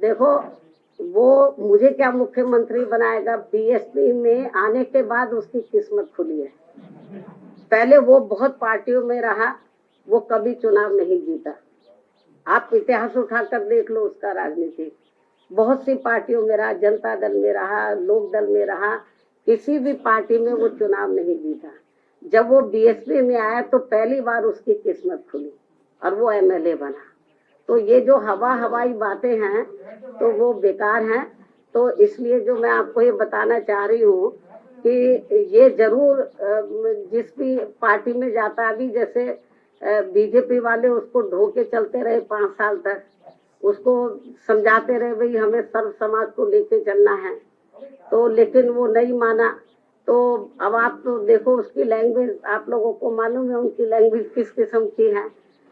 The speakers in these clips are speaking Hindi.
देखो, वो मुझे क्या मुख्यमंत्री बनाएगा? बीएसपी में आने के बाद उसकी किस्मत खुली है। पहले वो बहुत पार्टियों में रहा, वो कभी चुनाव नहीं जीता। आप इतिहास उठाकर देख लो उसका राजनीति। बहुत सी पार्टियों में रहा, जनता दल में रहा, लोक दल में रहा, किसी भी पार्टी में वो चुनाव नहीं जीता। जब वो बीएसपी में आया तो पहली बार उसकी किस्मत खुली और वो एमएलए बना। तो ये जो हवाई बातें हैं तो वो बेकार हैं। तो इसलिए जो मैं आपको ये बताना चाह रही हूँ कि ये जरूर जिस भी पार्टी में जाता, अभी जैसे बीजेपी वाले उसको ढोके चलते रहे 5 साल तक, उसको समझाते रहे भाई हमें सर्व समाज को लेके चलना है, तो लेकिन वो नहीं माना। तो अब आप तो देखो उसकी लैंग्वेज, आप लोगों को मालूम है उनकी लैंग्वेज किस किस्म की है।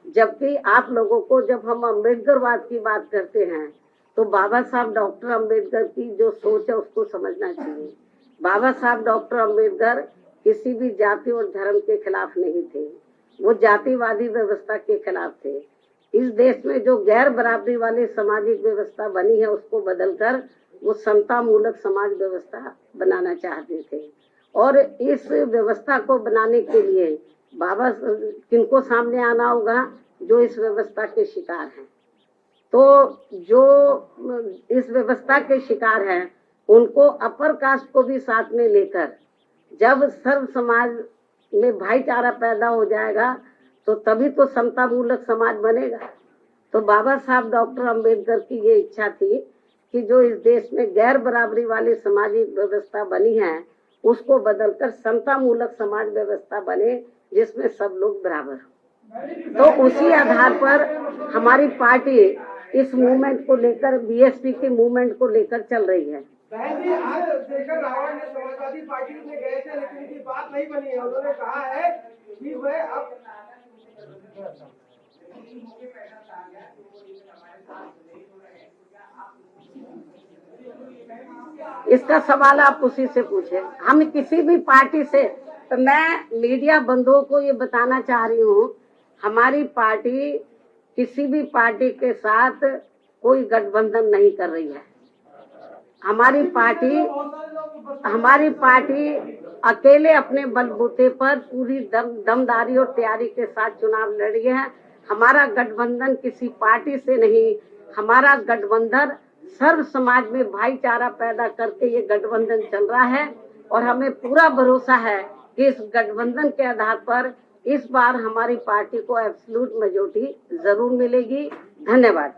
जबकि आप लोगों को जब हम अम्बेडकरवाद की बात करते हैं तो बाबा साहब डॉक्टर अम्बेडकर की जो सोच है उसको समझना चाहिए। बाबा साहब डॉक्टर अम्बेडकर किसी भी जाति और धर्म के खिलाफ नहीं थे, वो जातिवादी व्यवस्था के खिलाफ थे। इस देश में जो गैर बराबरी वाली सामाजिक व्यवस्था बनी है उसको बदलकर वो समता मूलक समाज व्यवस्था बनाना चाहते थे। और इस व्यवस्था को बनाने के लिए बाबा किनको सामने आना होगा? जो इस व्यवस्था के शिकार हैं। तो जो इस व्यवस्था के शिकार हैं उनको अपर कास्ट को भी साथ में लेकर जब सर्व समाज में भाईचारा पैदा हो जाएगा तो तभी तो समता मूलक समाज बनेगा। तो बाबा साहब डॉक्टर अम्बेडकर की ये इच्छा थी कि जो इस देश में गैर बराबरी वाली सामाजिक व्यवस्था बनी है उसको बदलकर समता मूलक समाज व्यवस्था बने जिसमें सब लोग बराबर हो। तो उसी आधार पर हमारी पार्टी इस मूवमेंट को लेकर, बीएसपी के मूवमेंट को लेकर चल रही है। आज शेखर रावण ने समाजवादी पार्टी में गए थे लेकिन उनकी बात नहीं बनी है। उन्होंने कहा है कि वह अब इसका सवाल आप उसी से पूछे। हम किसी भी पार्टी से, तो मैं मीडिया बंधुओं को ये बताना चाह रही हूँ, हमारी पार्टी किसी भी पार्टी के साथ कोई गठबंधन नहीं कर रही है। हमारी पार्टी अकेले अपने बलबूते पर पूरी दमदारी और तैयारी के साथ चुनाव लड़ रही है। हमारा गठबंधन किसी पार्टी से नहीं, हमारा गठबंधन सर्व समाज में भाईचारा पैदा करके ये गठबंधन चल रहा है। और हमें पूरा भरोसा है कि इस गठबंधन के आधार पर इस बार हमारी पार्टी को एब्सोल्यूट मेजॉरिटी जरूर मिलेगी। धन्यवाद।